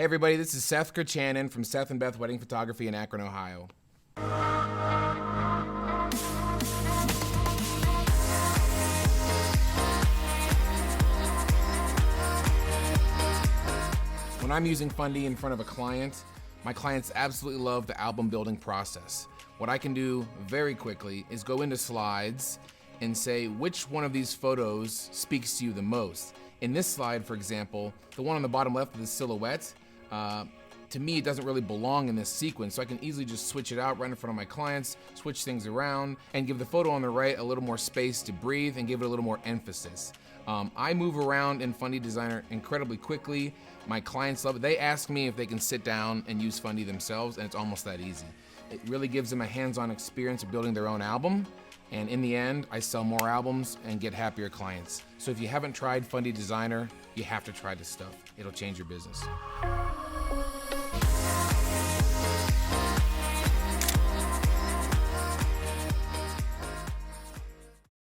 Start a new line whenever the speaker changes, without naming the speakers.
Hey everybody, this is Seth Kerechanin from Seth and Beth Wedding Photography in Akron, Ohio. When I'm using Fundy in front of a client, my clients absolutely love the album building process. What I can do very quickly is go into slides and say which one of these photos speaks to you the most. In this slide, for example, the one on the bottom left of the silhouette, to me, it doesn't really belong in this sequence, so I can easily just switch it out right in front of my clients, switch things around, and give the photo on the right a little more space to breathe and give it a little more emphasis. I move around in Fundy Designer incredibly quickly. My clients love it. They ask me if they can sit down and use Fundy themselves, and it's almost that easy. It really gives them a hands-on experience of building their own album, and in the end, I sell more albums and get happier clients. So if you haven't tried Fundy Designer, you have to try this stuff. It'll change your business.